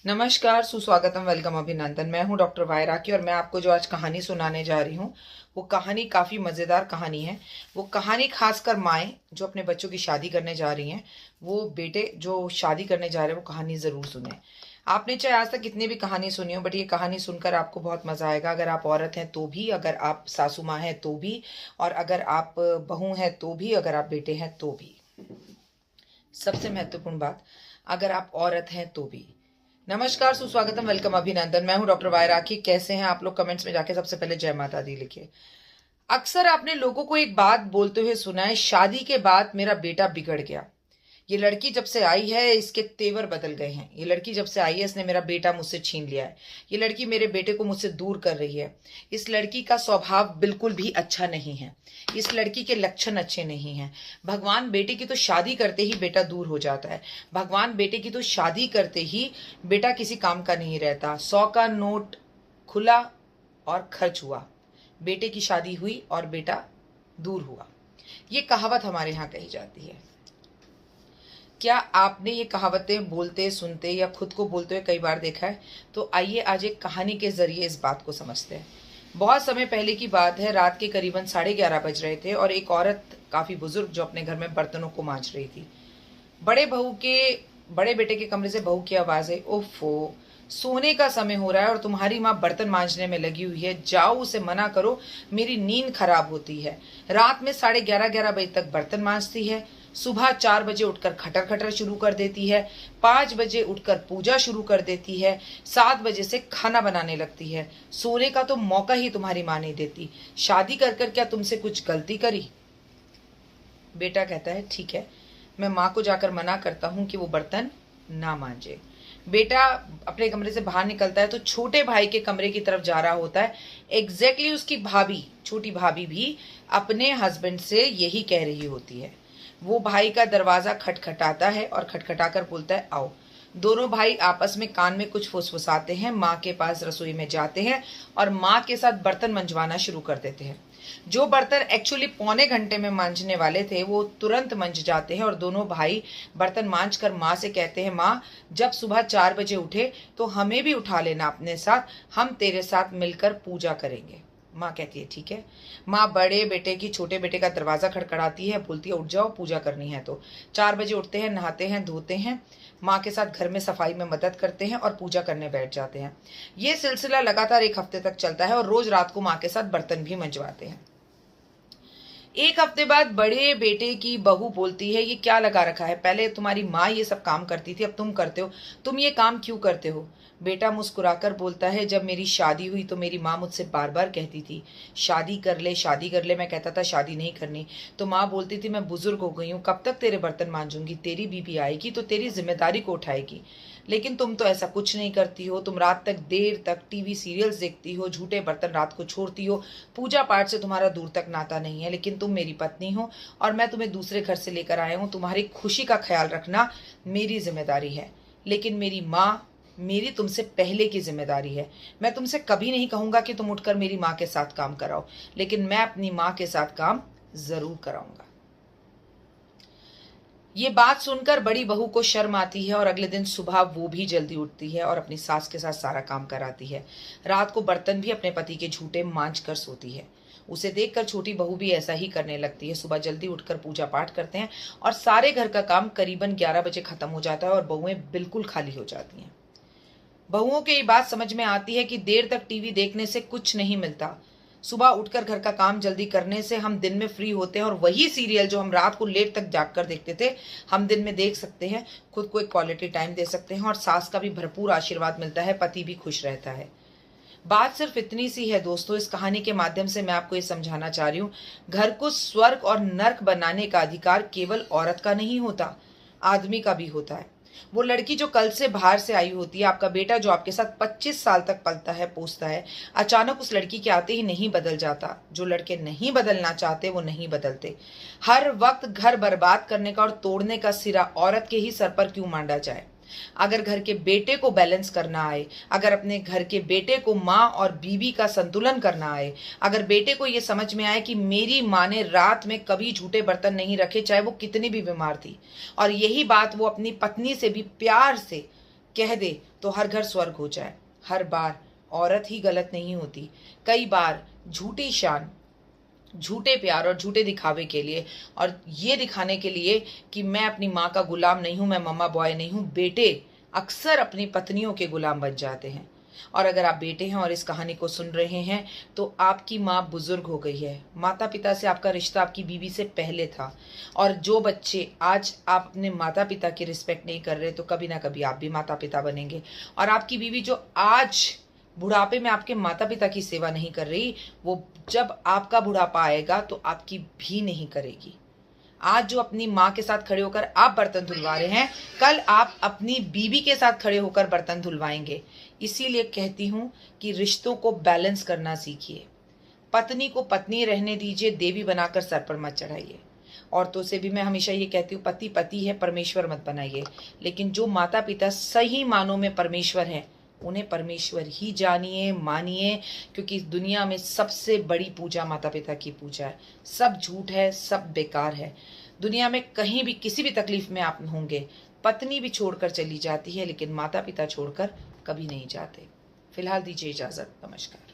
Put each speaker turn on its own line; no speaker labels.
नमस्कार, सुस्वागतम, वेलकम, अभिनंदन। मैं हूं डॉक्टर वायराकी और मैं आपको जो आज कहानी सुनाने जा रही हूं वो कहानी काफ़ी मज़ेदार कहानी है। वो कहानी खासकर माएँ जो अपने बच्चों की शादी करने जा रही हैं, वो बेटे जो शादी करने जा रहे हैं वो कहानी ज़रूर सुनें। आपने चाहे आज तक कितनी भी कहानी सुनी हो, बट ये कहानी सुनकर आपको बहुत मज़ा आएगा। अगर आप औरत हैं तो भी, अगर आप सासू माँ हैं तो भी, और अगर आप बहू हैं तो भी, अगर आप बेटे हैं तो भी। सबसे महत्वपूर्ण बात, अगर आप औरत हैं तो भी। नमस्कार, सुस्वागतम, वेलकम, अभिनंदन। मैं हूं डॉक्टर वायराकी। कैसे हैं आप लोग? कमेंट्स में जाके सबसे पहले जय माता दी लिखिए। अक्सर आपने लोगों को एक बात बोलते हुए सुना है, शादी के बाद मेरा बेटा बिगड़ गया। ये लड़की जब से आई है इसके तेवर बदल गए हैं। ये लड़की जब से आई है इसने मेरा बेटा मुझसे छीन लिया है। ये लड़की मेरे बेटे को मुझसे दूर कर रही है। इस लड़की का स्वभाव बिल्कुल भी अच्छा नहीं है। इस लड़की के लक्षण अच्छे नहीं हैं। भगवान बेटे की तो शादी करते ही बेटा दूर हो जाता है। भगवान बेटे की तो शादी करते ही बेटा किसी काम का नहीं रहता। 100 का नोट खुला और खर्च हुआ, बेटे की शादी हुई और बेटा दूर हुआ। ये कहावत हमारे यहाँ कही जाती है। क्या आपने ये कहावतें बोलते सुनते या खुद को बोलते हुए कई बार देखा है? तो आइए आज एक कहानी के जरिए इस बात को समझते हैं। बहुत समय पहले की बात है। रात के करीबन 11:30 बज रहे थे और एक औरत, काफी बुजुर्ग, जो अपने घर में बर्तनों को मांज रही थी। बड़े बेटे के कमरे से बहू की आवाज है, ओफो, सोने का समय हो रहा है और तुम्हारी माँ बर्तन मांजने में लगी हुई है। जाओ उसे मना करो, मेरी नींद खराब होती है। रात में 11:30 बजे तक बर्तन मांजती है। सुबह 4 बजे उठकर खटर खटर शुरू कर देती है। 5 बजे उठकर पूजा शुरू कर देती है। 7 बजे से खाना बनाने लगती है। सोने का तो मौका ही तुम्हारी माँ नहीं देती। शादी कर कर क्या तुमसे कुछ गलती करी? बेटा कहता है, ठीक है, मैं माँ को जाकर मना करता हूँ कि वो बर्तन ना मांजे। बेटा अपने कमरे से बाहर निकलता है तो छोटे भाई के कमरे की तरफ जा रहा होता है। एग्जैक्टली उसकी भाभी, छोटी भाभी भी अपने हस्बैंड से यही कह रही होती है। वो भाई का दरवाजा खटखटाता है और खटखटाकर बोलता है, आओ। दोनों भाई आपस में कान में कुछ फुसफुसाते हैं, माँ के पास रसोई में जाते हैं और माँ के साथ बर्तन मंजवाना शुरू कर देते हैं। जो बर्तन एक्चुअली पौने घंटे में मांजने वाले थे वो तुरंत मंज जाते हैं और दोनों भाई बर्तन मांज कर माँ से कहते हैं, माँ, जब सुबह 4 बजे उठे तो हमें भी उठा लेना अपने साथ, हम तेरे साथ मिलकर पूजा करेंगे। माँ कहती है, ठीक है। माँ बड़े बेटे की छोटे बेटे का दरवाजा खड़खड़ाती है, बोलती है, उठ जाओ, पूजा करनी है। तो 4 बजे उठते हैं, नहाते हैं, धोते हैं, माँ के साथ घर में सफाई में मदद करते हैं और पूजा करने बैठ जाते हैं। ये सिलसिला लगातार 1 हफ्ते तक चलता है और रोज रात को माँ के साथ बर्तन भी मंजवाते हैं। 1 हफ्ते बाद बड़े बेटे की बहू बोलती है, ये क्या लगा रखा है? पहले तुम्हारी माँ ये सब काम करती थी, अब तुम करते हो, तुम ये काम क्यों करते हो? बेटा मुस्कुराकर बोलता है, जब मेरी शादी हुई तो मेरी माँ मुझसे बार बार कहती थी, शादी कर ले, शादी कर ले। मैं कहता था शादी नहीं करनी, तो माँ बोलती थी, मैं बुजुर्ग हो गई हूँ, कब तक तेरे बर्तन मांजूंगी? तेरी बीबी आएगी तो तेरी जिम्मेदारी को उठाएगी। लेकिन तुम तो ऐसा कुछ नहीं करती हो। तुम रात तक देर तक टीवी सीरियल्स देखती हो, झूठे बर्तन रात को छोड़ती हो, पूजा पाठ से तुम्हारा दूर तक नाता नहीं है। लेकिन तुम मेरी पत्नी हो और मैं तुम्हें दूसरे घर से लेकर आया हूँ। तुम्हारी खुशी का ख्याल रखना मेरी जिम्मेदारी है। लेकिन मेरी माँ, मेरी तुमसे पहले की जिम्मेदारी है। मैं तुमसे कभी नहीं कहूंगा कि तुम उठकर मेरी माँ के साथ काम कराओ, लेकिन मैं अपनी माँ के साथ काम जरूर कराऊंगा। ये बात सुनकर बड़ी बहू को शर्म आती है और अगले दिन सुबह वो भी जल्दी उठती है और अपनी सास के साथ सारा काम कराती है। रात को बर्तन भी अपने पति के झूठे मांज कर सोती है। उसे देखकर छोटी बहू भी ऐसा ही करने लगती है। सुबह जल्दी उठकर पूजा पाठ करते हैं और सारे घर का काम करीबन 11 बजे खत्म हो जाता है और बहुएं बिल्कुल खाली हो जाती हैं। बहुओं को ये बात समझ में आती है कि देर तक टीवी देखने से कुछ नहीं मिलता। सुबह उठकर घर का काम जल्दी करने से हम दिन में फ्री होते हैं और वही सीरियल जो हम रात को लेट तक जागकर देखते थे, हम दिन में देख सकते हैं, खुद को एक क्वालिटी टाइम दे सकते हैं और सास का भी भरपूर आशीर्वाद मिलता है, पति भी खुश रहता है। बात सिर्फ इतनी सी है दोस्तों। इस कहानी के माध्यम से मैं आपको ये समझाना चाह रही हूँ, घर को स्वर्ग और नर्क बनाने का अधिकार केवल औरत का नहीं होता, आदमी का भी होता है। वो लड़की जो कल से बाहर से आई होती है, आपका बेटा जो आपके साथ 25 साल तक पलता है, पोसता है, अचानक उस लड़की के आते ही नहीं बदल जाता। जो लड़के नहीं बदलना चाहते वो नहीं बदलते। हर वक्त घर बर्बाद करने का और तोड़ने का सिरा औरत के ही सर पर क्यों मांडा जाए? अगर घर के बेटे को बैलेंस करना आए, अगर अपने घर के बेटे को माँ और बीवी का संतुलन करना आए, अगर बेटे को ये समझ में आए कि मेरी माँ ने रात में कभी झूठे बर्तन नहीं रखे, चाहे वो कितनी भी बीमार थी, और यही बात वो अपनी पत्नी से भी प्यार से कह दे तो हर घर स्वर्ग हो जाए। हर बार औरत ही गलत नहीं होती। कई बार झूठी शान, झूठे प्यार और झूठे दिखावे के लिए, और ये दिखाने के लिए कि मैं अपनी माँ का गुलाम नहीं हूं, मैं मम्मा बॉय नहीं हूं, बेटे अक्सर अपनी पत्नियों के गुलाम बन जाते हैं। और अगर आप बेटे हैं और इस कहानी को सुन रहे हैं तो आपकी माँ बुजुर्ग हो गई है। माता पिता से आपका रिश्ता आपकी बीवी से पहले था। और जो बच्चे आज आप अपने माता पिता की रिस्पेक्ट नहीं कर रहे, तो कभी ना कभी आप भी माता पिता बनेंगे। और आपकी बीवी जो आज बुढ़ापे में आपके माता पिता की सेवा नहीं कर रही, वो जब आपका बुढ़ापा आएगा तो आपकी भी नहीं करेगी। आज जो अपनी माँ के साथ खड़े होकर आप बर्तन धुलवा रहे हैं, कल आप अपनी बीवी के साथ खड़े होकर बर्तन धुलवाएंगे। इसीलिए कहती हूँ कि रिश्तों को बैलेंस करना सीखिए। पत्नी को पत्नी रहने दीजिए, देवी बनाकर सर पर मत चढ़ाइए। औरतों से भी मैं हमेशा ये कहती हूँ, पति पति है, परमेश्वर मत बनाइए। लेकिन जो माता पिता सही मानों में परमेश्वर हैं, उन्हें परमेश्वर ही जानिए, मानिए, क्योंकि इस दुनिया में सबसे बड़ी पूजा माता पिता की पूजा है। सब झूठ है, सब बेकार है। दुनिया में कहीं भी किसी भी तकलीफ में आप होंगे, पत्नी भी छोड़कर चली जाती है, लेकिन माता पिता छोड़कर कभी नहीं जाते। फिलहाल दीजिए इजाजत। नमस्कार।